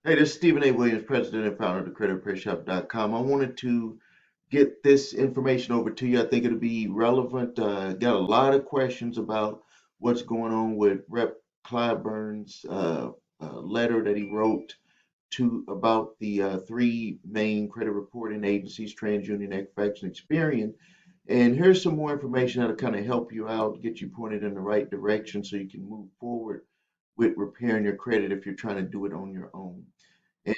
Hey, this is Stephen A. Williams, president and founder of the creditrepairshop.com. I wanted to get this information over to you. I think it'll be relevant. Got a lot of questions about what's going on with Rep. Clyburns' letter that he wrote to about the three main credit reporting agencies, TransUnion, Equifax, and Experian. And here's some more information that'll kind of help you out, get you pointed in the right direction so you can move forward with repairing your credit if you're trying to do it on your own. And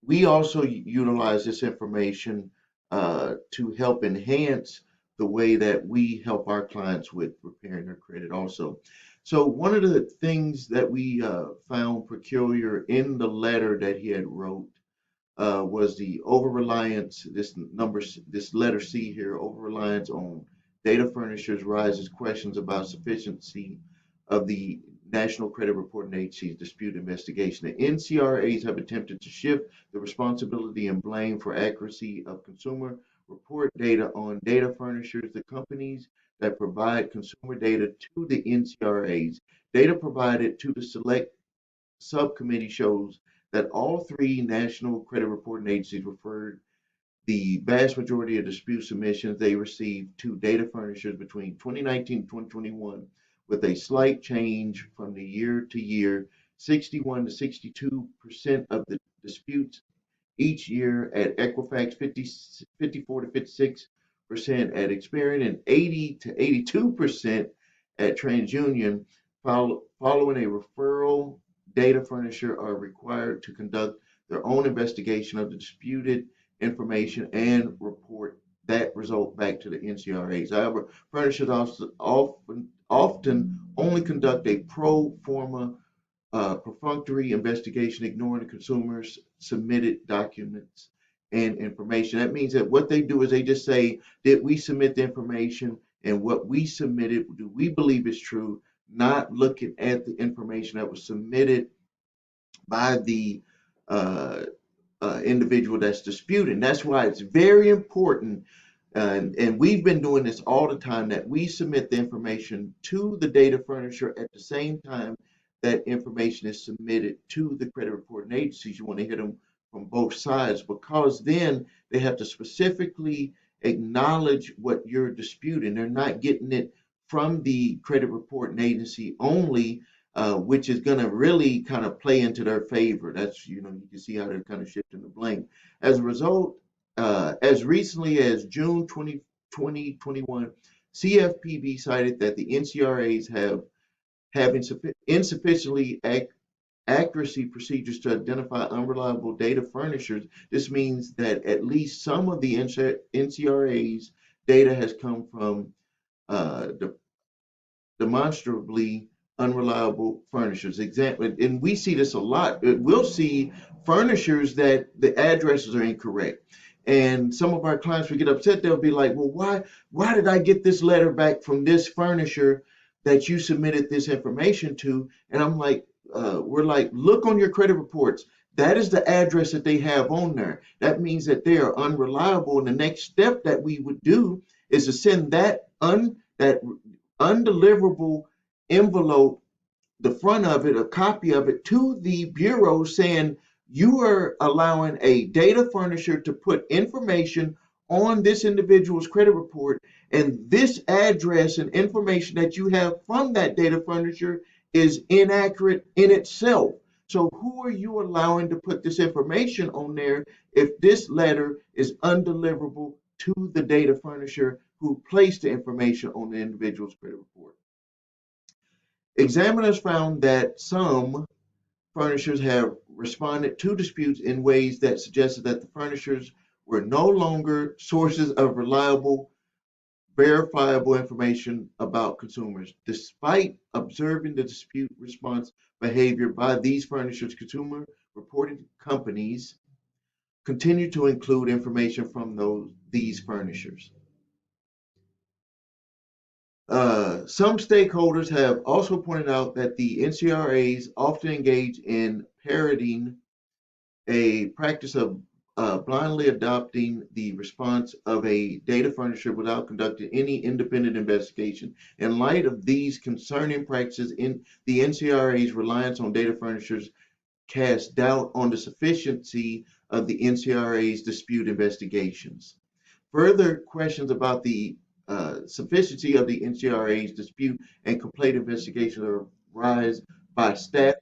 we also utilize this information to help enhance the way that we help our clients with repairing their credit also. So one of the things that we found peculiar in the letter that he had wrote was the over reliance, this letter C here, over reliance on data furnishers raises questions about sufficiency of the National Credit Reporting Agency's dispute investigation. The NCRAs have attempted to shift the responsibility and blame for accuracy of consumer report data on data furnishers, the companies that provide consumer data to the NCRAs. Data provided to the select subcommittee shows that all three national credit reporting agencies referred the vast majority of dispute submissions they received to data furnishers between 2019 and 2021, with a slight change from the year to year, 61 to 62% of the disputes each year at Equifax, 54 to 56% at Experian, and 80 to 82% at TransUnion. Following a referral, data furnisher are required to conduct their own investigation of the disputed information and report that result back to the NCRAs. However, furnishers also often only conduct a pro forma perfunctory investigation, ignoring the consumer's submitted documents and information. That means that what they do is they just say, did we submit the information, and what we submitted, do we believe is true, not looking at the information that was submitted by the uh, individual that's disputing. That's why it's very important, and we've been doing this all the time, that we submit the information to the data furnisher at the same time that information is submitted to the credit reporting agencies. You want to hit them from both sides, because then they have to specifically acknowledge what you're disputing. They're not getting it from the credit reporting agency only, which is going to really kind of play into their favor. That's, you can see how they're kind of shifting the blame. As a result, as recently as June 2021, CFPB cited that the NCRAs have insufficiently accuracy procedures to identify unreliable data furnishers. This means that at least some of the NCRA's data has come from demonstrably unreliable furnishers. Example, and we see this a lot. We'll see furnishers that the addresses are incorrect. And some of our clients will get upset. They'll be like, well, why did I get this letter back from this furnisher that you submitted this information to? And I'm like, we're like, look on your credit reports. That is the address that they have on there. That means that they are unreliable. And the next step that we would do is to send that undeliverable envelope, the front of it, a copy of it, to the bureau, saying you are allowing a data furnisher to put information on this individual's credit report, and this address and information that you have from that data furnisher is inaccurate in itself. So who are you allowing to put this information on there if this letter is undeliverable to the data furnisher who placed the information on the individual's credit report? Examiners found that some furnishers have responded to disputes in ways that suggested that the furnishers were no longer sources of reliable, verifiable information about consumers. Despite observing the dispute response behavior by these furnishers, consumer reporting companies continue to include information from these furnishers. Some stakeholders have also pointed out that the NCRAs often engage in parroting, a practice of blindly adopting the response of a data furnisher without conducting any independent investigation. In light of these concerning practices, in the NCRA's reliance on data furnishers cast doubt on the sufficiency of the NCRA's dispute investigations. Further questions about the sufficiency of the NCRA's dispute and complaint investigation arise by staff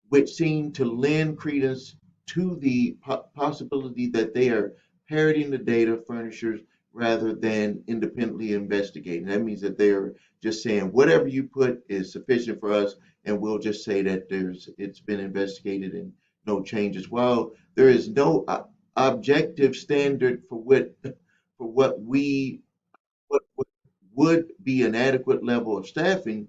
which seem to lend credence to the possibility that they are parroting the data furnishers rather than independently investigating. That means that they're just saying whatever you put is sufficient for us, and we'll just say that it's been investigated and no changes. While there is no objective standard for what would be an adequate level of staffing,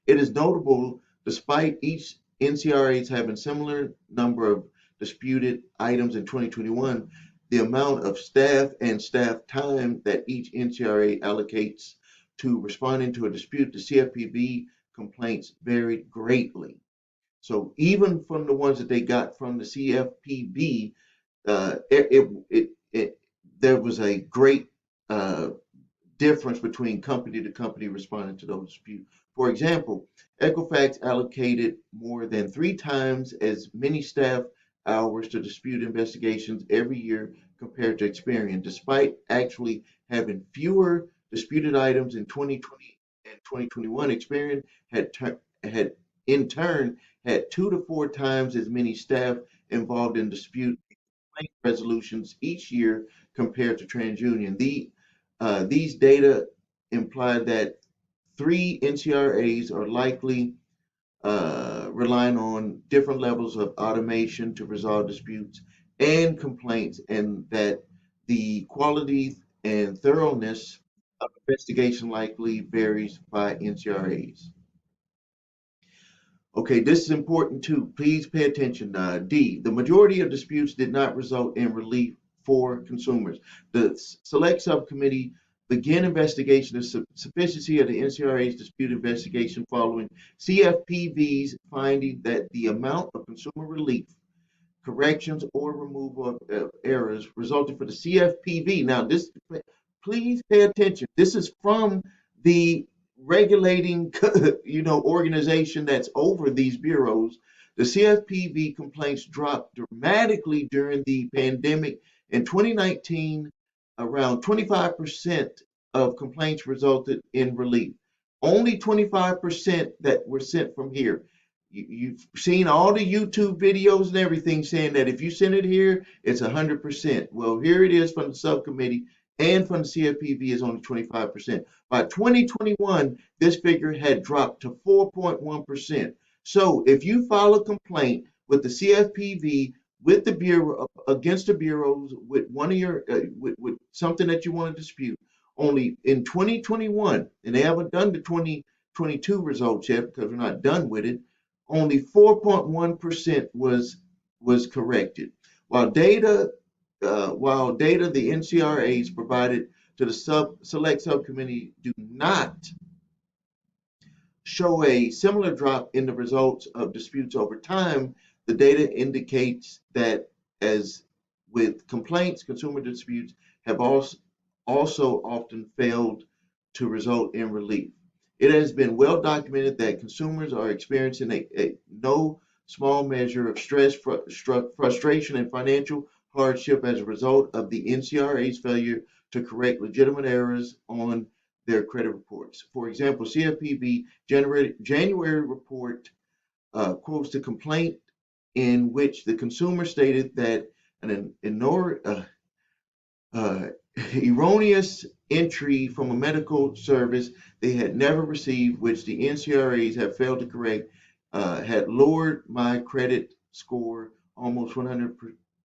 it is notable, despite each NCRAs having similar number of disputed items in 2021, the amount of staff and staff time that each NCRA allocates to responding to a dispute, the CFPB complaints varied greatly. So even from the ones that they got from the CFPB, there was a great uh, difference between company to company responding to those disputes. For example, Equifax allocated more than 3 times as many staff hours to dispute investigations every year compared to Experian, despite actually having fewer disputed items in 2020 and 2021. Experian had in turn had 2 to 4 times as many staff involved in dispute resolutions each year compared to TransUnion. These data imply that 3 NCRAs are likely relying on different levels of automation to resolve disputes and complaints, and that the quality and thoroughness of investigation likely varies by NCRAs. Okay, this is important too. Please pay attention. D, the majority of disputes did not result in relief for consumers. The select subcommittee began investigation of sufficiency of the NCRA's dispute investigation following CFPB's finding that the amount of consumer relief, corrections, or removal of errors resulting for the CFPB. Now, please pay attention. This is from the regulating, organization that's over these bureaus. The CFPB complaints dropped dramatically during the pandemic. In 2019, around 25% of complaints resulted in relief. Only 25% that were sent from here. You've seen all the YouTube videos and everything saying that if you send it here, it's 100%. Well, here it is from the subcommittee and from the CFPB is only 25%. By 2021, this figure had dropped to 4.1%. So if you file a complaint with the CFPB, with the bureau, against the bureaus, with one of your with something that you want to dispute, only in 2021, and they haven't done the 2022 results yet because we're not done with it, only 4.1% was corrected. While data the NCRAs provided to the select subcommittee do not show a similar drop in the results of disputes over time, the data indicates that, as with complaints, consumer disputes have also often failed to result in relief. It has been well documented that consumers are experiencing a no small measure of stress, frustration, and financial hardship as a result of the NCRA's failure to correct legitimate errors on their credit reports. For example, CFPB January report quotes the complaint in which the consumer stated that an uh, erroneous entry from a medical service they had never received, which the NCRAs have failed to correct, had lowered my credit score almost 100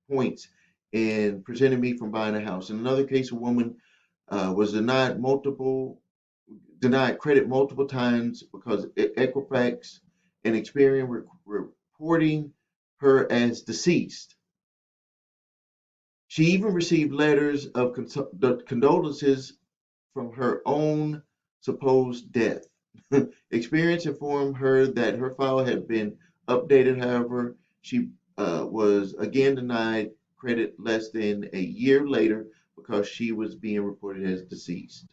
points and prevented me from buying a house. In another case, a woman was denied credit multiple times because Equifax and Experian were reporting her as deceased. She even received letters of condolences from her own supposed death. Experience informed her that her file had been updated. However, she was again denied credit less than a year later because she was being reported as deceased.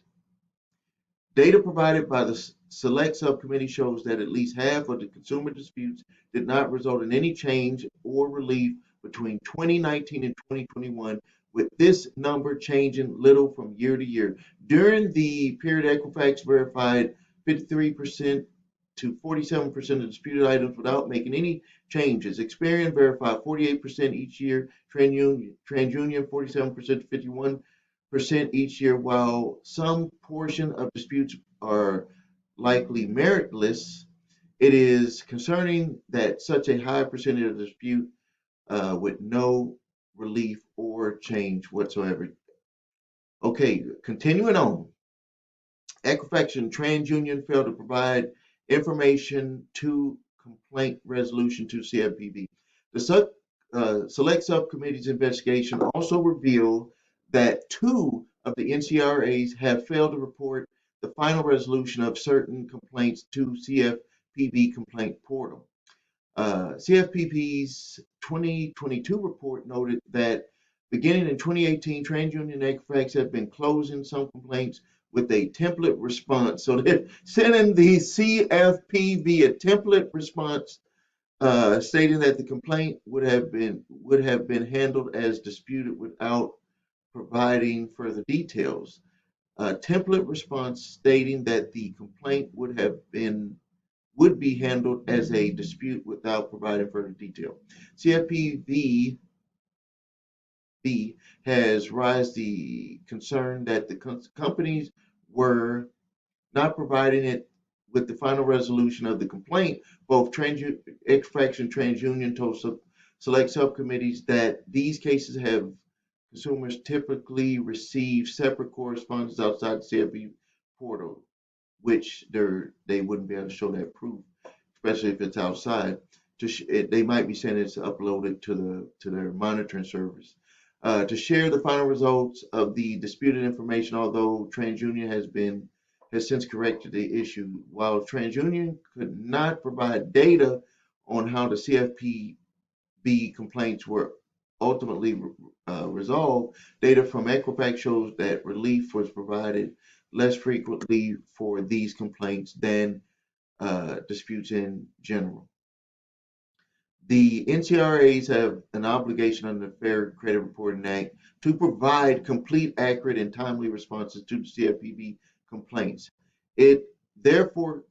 Data provided by the select subcommittee shows that at least half of the consumer disputes did not result in any change or relief between 2019 and 2021, with this number changing little from year to year. During the period, Equifax verified 53% to 47% of disputed items without making any changes. Experian verified 48% each year, TransUnion 47% to 51% each year. While some portion of disputes are likely meritless, it is concerning that such a high percentage of dispute with no relief or change whatsoever. Okay, continuing on. Equifax and TransUnion failed to provide information to complaint resolution to CFPB. The select subcommittee's investigation also revealed that two of the NCRAs have failed to report the final resolution of certain complaints to CFPB complaint portal. CFPB's 2022 report noted that beginning in 2018, TransUnion and Equifax have been closing some complaints with a template response. So they're sending the CFPB a template response stating that the complaint would have been handled as disputed without providing further details. A template response stating that the complaint would be handled as a dispute without providing further detail. CFPB has raised the concern that the companies were not providing it with the final resolution of the complaint. Both Equifax and TransUnion told select subcommittees that these cases have consumers typically receive separate correspondence outside the CFPB portal, which they wouldn't be able to show that proof, especially if it's outside. They might be saying it's uploaded to their monitoring service. To share the final results of the disputed information, although TransUnion has since corrected the issue. While TransUnion could not provide data on how the CFPB complaints were ultimately resolved, data from Equifax shows that relief was provided less frequently for these complaints than disputes in general. The NCRAs have an obligation under the Fair Credit Reporting Act to provide complete, accurate, and timely responses to the CFPB complaints. It therefore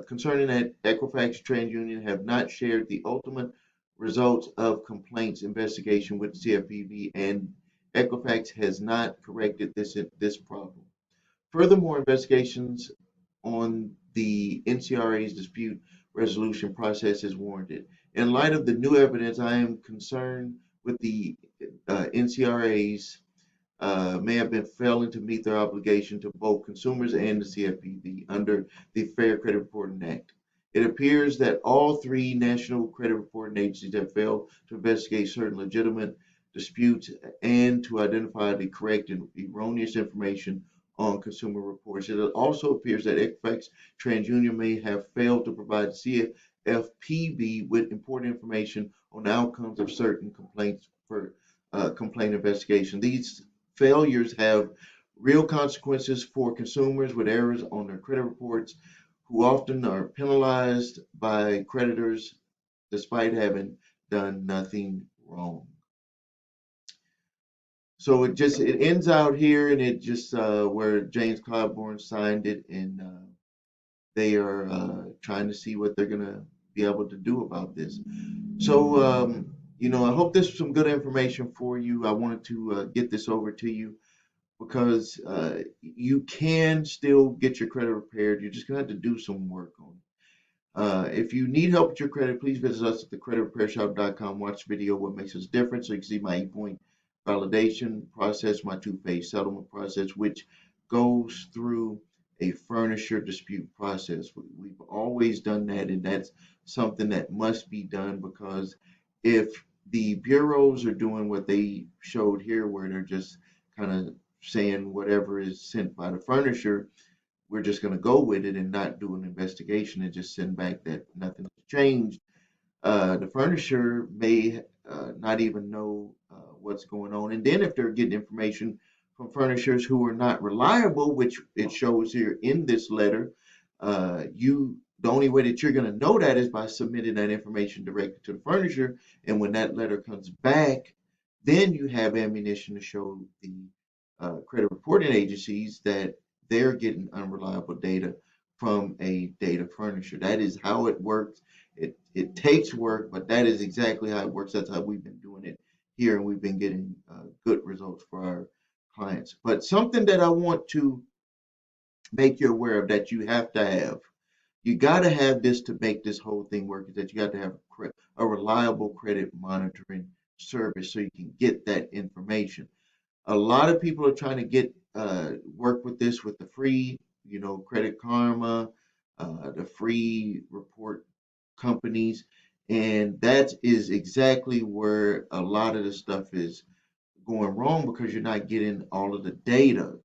concerning that Equifax and TransUnion have not shared the ultimate results of complaints investigation with CFPB, and Equifax has not corrected this problem. Furthermore, investigations on the NCRA's dispute resolution process is warranted. In light of the new evidence, I am concerned with the NCRAs may have been failing to meet their obligation to both consumers and the CFPB under the Fair Credit Reporting Act. It appears that all three national credit reporting agencies have failed to investigate certain legitimate disputes and to identify the correct and erroneous information on consumer reports. It also appears that Equifax TransUnion may have failed to provide CFPB with important information on the outcomes of certain complaints for complaint investigation. These failures have real consequences for consumers with errors on their credit reports, who often are penalized by creditors despite having done nothing wrong. So it ends out here, and it just where James Clyburns signed it, and they are trying to see what they're gonna be able to do about this. So I hope this was some good information for you. I wanted to get this over to you because you can still get your credit repaired. You're just gonna have to do some work on it. If you need help with your credit, please visit us at thecreditrepairshop.com. Watch the video, What Makes Us Different, so you can see my 8-point validation process, my 2-phase settlement process, which goes through a furniture dispute process. We've always done that, and that's something that must be done, because if the bureaus are doing what they showed here, where they're just kind of saying whatever is sent by the furniture, we're just going to go with it and not do an investigation and just send back that nothing has changed. The furniture may not even know what's going on. And then if they're getting information from furnishers who are not reliable, which it shows here in this letter. The only way that you're going to know that is by submitting that information directly to the furnisher. And when that letter comes back, then you have ammunition to show the credit reporting agencies that they're getting unreliable data from a data furnisher. That is how it works. It takes work, but that is exactly how it works. That's how we've been doing it here, and we've been getting good results for our clients. But something that I want to make you aware of that you have to have, you got to have this to make this whole thing work, is that you got to have a reliable credit monitoring service so you can get that information. A lot of people are trying to get work with this with the free, Credit Karma, the free report companies, and that is exactly where a lot of the stuff is going wrong because you're not getting all of the data.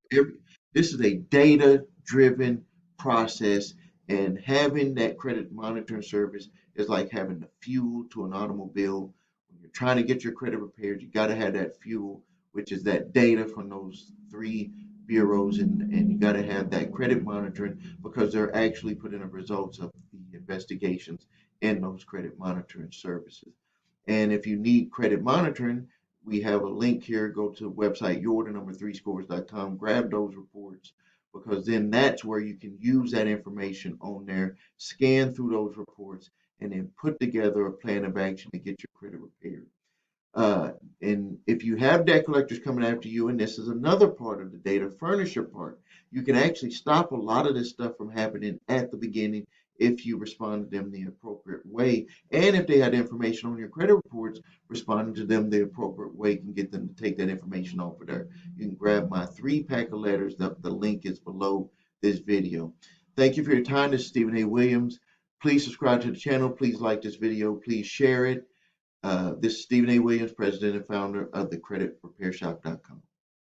This is a data driven process, and having that credit monitoring service is like having the fuel to an automobile. When you're trying to get your credit repaired, you got to have that fuel, which is that data from those three bureaus, and you got to have that credit monitoring because they're actually putting the results of the investigations in those credit monitoring services. And if you need credit monitoring, we have a link here. Go to the website yourthenumber3scores.com, grab those reports, because then that's where you can use that information on there, scan through those reports, and then put together a plan of action to get your credit repaired. And if you have debt collectors coming after you, and this is another part of the data furnisher part, you can actually stop a lot of this stuff from happening at the beginning if you respond to them the appropriate way. And if they had information on your credit reports, responding to them the appropriate way can get them to take that information off of there. You can grab my 3-pack of letters. The link is below this video. Thank you for your time. This is Stephen A. Williams. Please subscribe to the channel. Please like this video. Please share it. This is Stephen A. Williams, president and founder of thecreditrepairshop.com.